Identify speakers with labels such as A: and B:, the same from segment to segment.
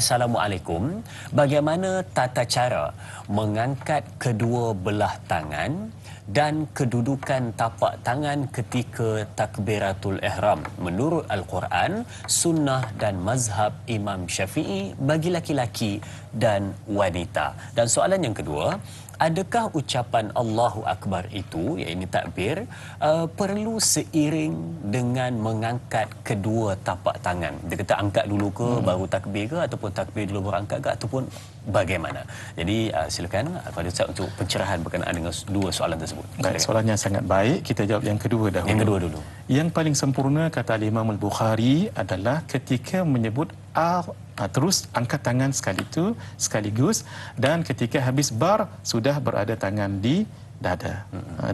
A: Assalamualaikum. Bagaimana tata cara mengangkat kedua belah tangan dan kedudukan tapak tangan ketika takbiratul ihram menurut Al-Quran, sunnah dan mazhab Imam Syafi'i bagi laki-laki dan wanita? Dan soalan yang kedua, adakah ucapan Allahu Akbar itu, iaitu takbir, perlu seiring dengan mengangkat kedua tapak tangan? Dia kata angkat dulu ke baru takbir ke, ataupun takbir dulu baru angkat ke, ataupun bagaimana? Jadi silakan Al-Fadhil Ustaz untuk pencerahan berkenaan dengan dua soalan tersebut.
B: Baik, soalannya sangat baik. Kita jawab yang kedua dahulu.
A: Yang kedua dulu.
B: Yang paling sempurna kata Imam Al-Bukhari adalah ketika menyebut terus angkat tangan sekaligus, dan ketika habis bar sudah berada tangan di dada,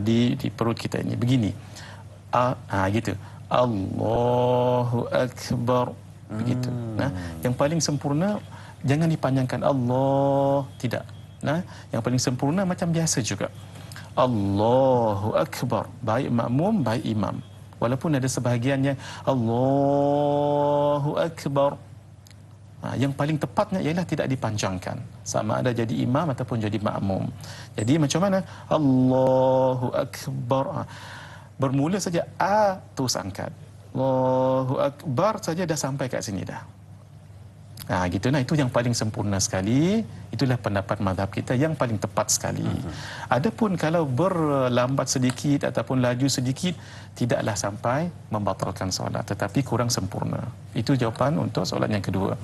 B: di perut kita ini begini, gitu, Allahu Akbar, begitu. Nah, yang paling sempurna jangan dipanjangkan Allah, tidak. Nah, yang paling sempurna macam biasa juga, Allahu Akbar, baik makmum baik imam, walaupun ada sebahagiannya Allahu Akbar. Yang paling tepatnya ialah tidak dipanjangkan, sama ada jadi imam ataupun jadi makmum. Jadi macam mana? Allahu Akbar, bermula saja terus angkat, Allahu Akbar saja dah sampai kat sini dah. Gitu. Nah, itu yang paling sempurna sekali. Itulah pendapat mazhab kita yang paling tepat sekali. Adapun kalau berlambat sedikit ataupun laju sedikit, tidaklah sampai membatalkan solat, tetapi kurang sempurna. Itu jawapan untuk soalan yang kedua.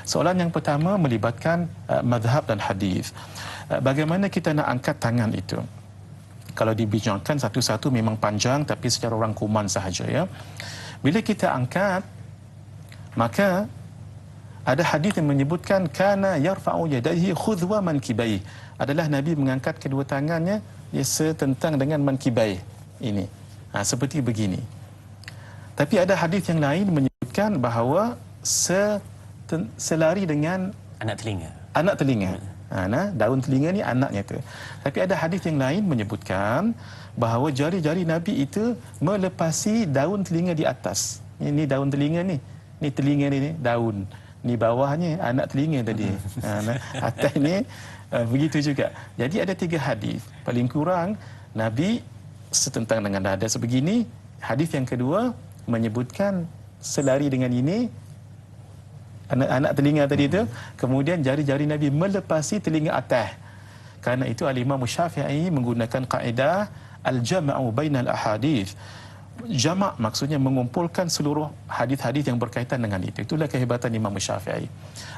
B: Soalan yang pertama melibatkan mazhab dan hadis. Bagaimana kita nak angkat tangan itu? Kalau dibincangkan satu-satu memang panjang, tapi secara rangkuman sahaja, ya. Bila kita angkat, maka ada hadis yang menyebutkan kana yarfa'u yadayhi khudwa mankibai, adalah Nabi mengangkat kedua tangannya setentang dengan mankibai ini, seperti begini. Tapi ada hadis yang lain menyebutkan bahawa selari dengan
A: anak telinga.
B: Daun telinga ni anaknya tu. Tapi ada hadis yang lain menyebutkan bahawa jari-jari Nabi itu melepasi daun telinga di atas. Ini daun telinga ni. Ni telinga ni daun. Ni bawahnya anak telinga tadi. Atas ni begitu juga. Jadi ada 3 hadis. Paling kurang Nabi setentang dengan dada sebegini. Hadis yang kedua menyebutkan selari dengan ini, anak telinga tadi itu. Kemudian jari-jari Nabi melepasi telinga atas. Karena itu Al-Imam Syafi'i menggunakan kaedah al-jam'u bainal ahadith. Jama' maksudnya mengumpulkan seluruh hadis-hadis yang berkaitan dengan itu. Itulah kehebatan Imam Syafi'i.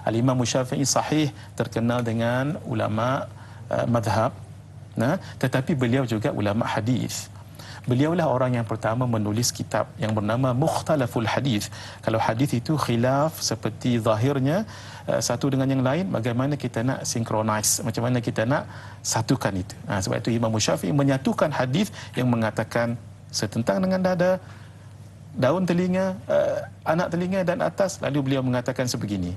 B: Al-Imam Syafi'i sahih terkenal dengan ulama madhab, tetapi beliau juga ulama hadis. Beliaulah orang yang pertama menulis kitab yang bernama Mukhtalaful Hadis. Kalau hadis itu khilaf seperti zahirnya satu dengan yang lain, bagaimana kita nak synchronize, macam mana kita nak satukan itu. Sebab itu Imam Syafi'i menyatukan hadis yang mengatakan setentang dengan dada, daun telinga, anak telinga dan atas, lalu beliau mengatakan sebegini.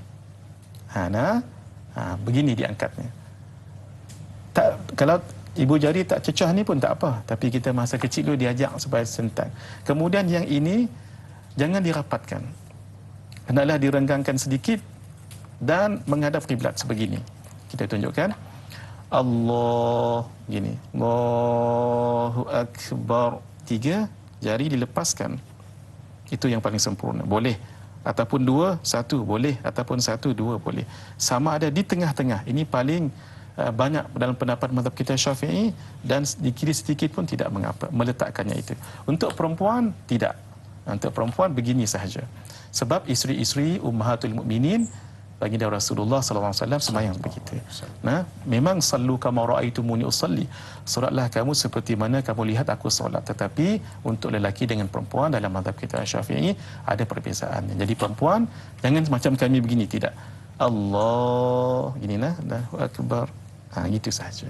B: Begini diangkatnya. Kalau ibu jari tak cecah ni pun tak apa, tapi kita masa kecil dulu diajak supaya sentang. Kemudian yang ini jangan dirapatkan, hendaklah direnggangkan sedikit dan menghadap kiblat sebegini. Kita tunjukkan Allah gini, Allahu Akbar. 3 jari dilepaskan. Itu yang paling sempurna. Boleh ataupun 2, 1 boleh, ataupun 1, 2 boleh. Sama ada di tengah-tengah. Ini paling banyak dalam pendapat mazhab kita Syafi'i, dan di kiri sedikit pun tidak mengapa meletakkannya itu. Untuk perempuan tidak. Untuk perempuan begini sahaja. Sebab isteri-isteri ummahatul mukminin baginda Rasulullah sallallahu alaihi wasallam sembahyang begitu. Memang sallu kama raaitumuni usalli. Solatlah kamu seperti mana kamu lihat aku solat. Tetapi untuk lelaki dengan perempuan dalam mazhab kita Syafi'i ada perbezaan. Jadi perempuan jangan macam kami begini, tidak. Allah gini Allahu Akbar. Gitu sahaja.